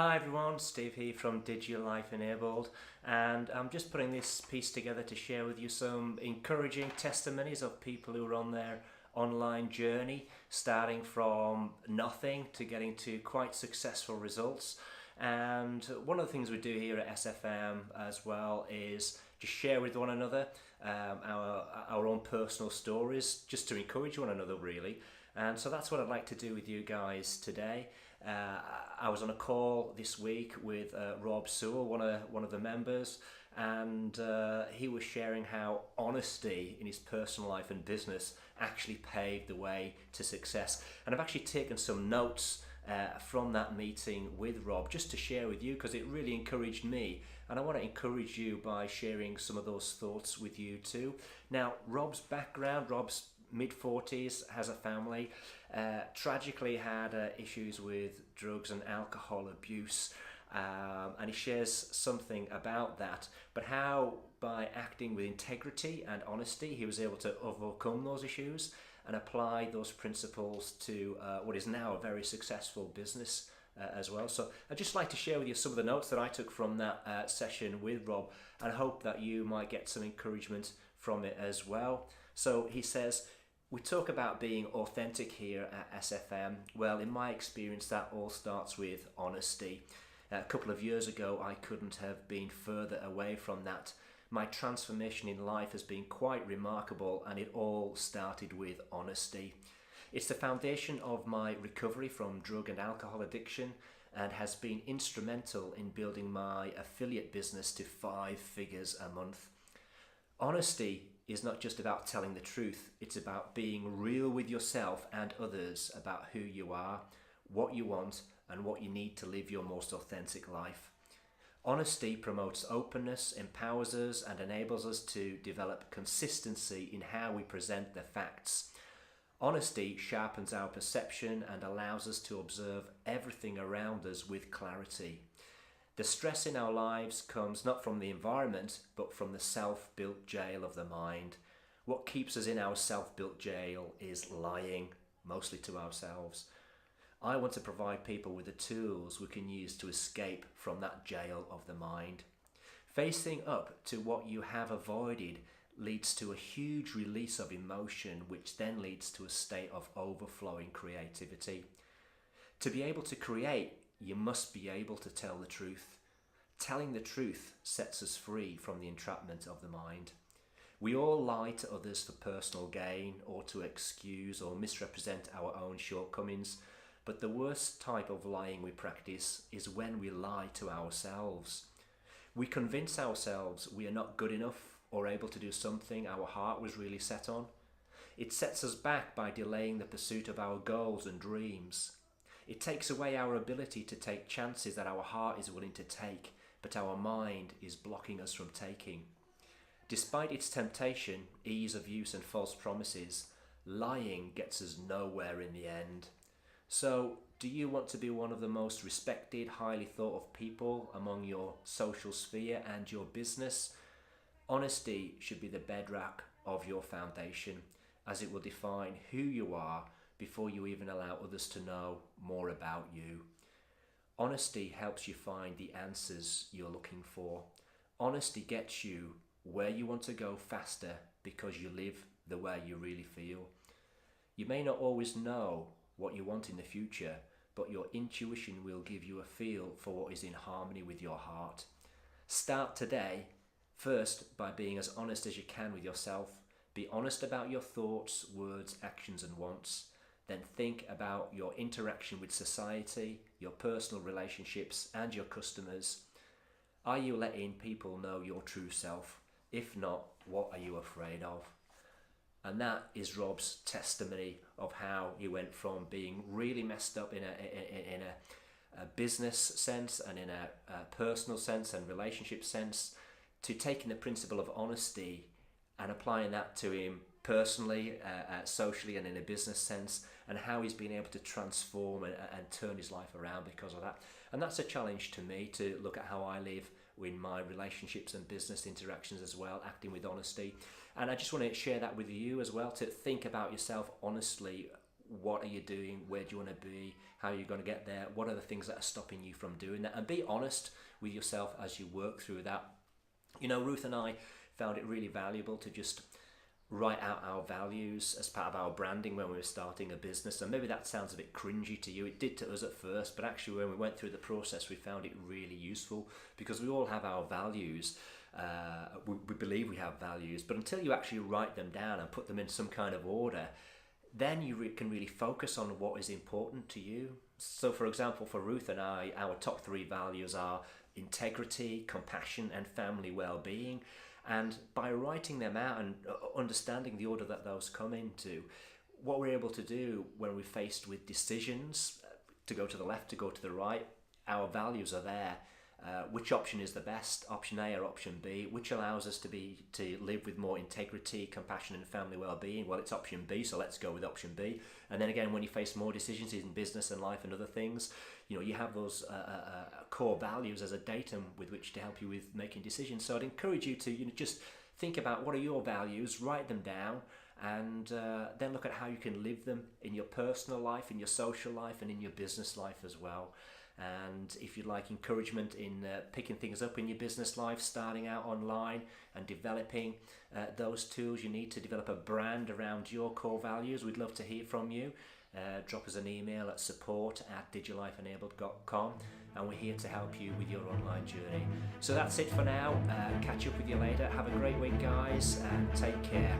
Hi everyone, Steve here from Digital Life Enabled, and I'm just putting this piece together to share with you some encouraging testimonies of people who are on their online journey, starting from nothing to getting to quite successful results. And one of the things we do here at SFM as well is just share with one another our own personal stories, just to encourage one another really. And so that's what I'd like to do with you guys today. I was on a call this week with Rob Sewell, one of the members, and he was sharing how honesty in his personal life and business actually paved the way to success. And I've actually taken some notes from that meeting with Rob just to share with you because it really encouraged me, and I want to encourage you by sharing some of those thoughts with you too. Now, Rob's background, Rob's mid-40s, has a family, tragically had issues with drugs and alcohol abuse, and he shares something about that, but how by acting with integrity and honesty he was able to overcome those issues and apply those principles to what is now a very successful business as well. So I'd just like to share with you some of the notes that I took from that session with Rob, and hope that you might get some encouragement from it as well. So he says, we talk about being authentic here at SFM. Well, in my experience, that all starts with honesty. A couple of years ago, I couldn't have been further away from that. My transformation in life has been quite remarkable, and it all started with honesty. It's the foundation of my recovery from drug and alcohol addiction, and has been instrumental in building my affiliate business to 5 figures a month. Honesty is not just about telling the truth, it's about being real with yourself and others about who you are, what you want, and what you need to live your most authentic life. Honesty promotes openness, empowers us, and enables us to develop consistency in how we present the facts. Honesty sharpens our perception and allows us to observe everything around us with clarity. The stress in our lives comes not from the environment, but from the self-built jail of the mind. What keeps us in our self-built jail is lying, mostly to ourselves. I want to provide people with the tools we can use to escape from that jail of the mind. Facing up to what you have avoided leads to a huge release of emotion, which then leads to a state of overflowing creativity. To be able to create, you must be able to tell the truth. Telling the truth sets us free from the entrapment of the mind. We all lie to others for personal gain, or to excuse or misrepresent our own shortcomings, but the worst type of lying we practice is when we lie to ourselves. We convince ourselves we are not good enough or able to do something our heart was really set on. It sets us back by delaying the pursuit of our goals and dreams. It takes away our ability to take chances that our heart is willing to take, but our mind is blocking us from taking. Despite its temptation, ease of use and false promises, lying gets us nowhere in the end. So, do you want to be one of the most respected, highly thought of people among your social sphere and your business? Honesty should be the bedrock of your foundation, as it will define who you are before you even allow others to know more about you. Honesty helps you find the answers you're looking for. Honesty gets you where you want to go faster because you live the way you really feel. You may not always know what you want in the future, but your intuition will give you a feel for what is in harmony with your heart. Start today, first by being as honest as you can with yourself. Be honest about your thoughts, words, actions and wants. Then think about your interaction with society, your personal relationships and your customers. Are you letting people know your true self? If not, what are you afraid of? And that is Rob's testimony of how he went from being really messed up in a business sense and in a personal sense and relationship sense, to taking the principle of honesty and applying that to him personally, socially and in a business sense, and how he's been able to transform and turn his life around because of that. And that's a challenge to me, to look at how I live in my relationships and business interactions as well, acting with honesty. And I just want to share that with you as well, to think about yourself honestly. what are you doing, where do you want to be, how are you going to get there, what are the things that are stopping you from doing that, and be honest with yourself as you work through that. You know, Ruth and I found it really valuable to just write out our values as part of our branding when we were starting a business. And maybe that sounds a bit cringy to you. It did to us at first, but actually when we went through the process, we found it really useful, because we all have our values. We believe we have values, but until you actually write them down and put them in some kind of order, then you can really focus on what is important to you. So for example, for Ruth and I, our top 3 values are integrity, compassion, and family well-being. And by writing them out and understanding the order that those come into, what we're able to do when we're faced with decisions, to go to the left, to go to the right, our values are there. Which option is the best, option A or option B? Which allows us to live with more integrity, compassion, and family well-being? Well, it's option B, so let's go with option B. And then again, when you face more decisions in business and life and other things, you know, you have those core values as a datum with which to help you with making decisions. So I'd encourage you to, you know, just think about what are your values, write them down, and then look at how you can live them in your personal life, in your social life, and in your business life as well. And if you'd like encouragement in picking things up in your business life, starting out online and developing those tools you need to develop a brand around your core values, we'd love to hear from you. Drop us an email at support@digilifeenabled.com, and we're here to help you with your online journey. So that's it for now. Catch up with you later. Have a great week, guys, and take care.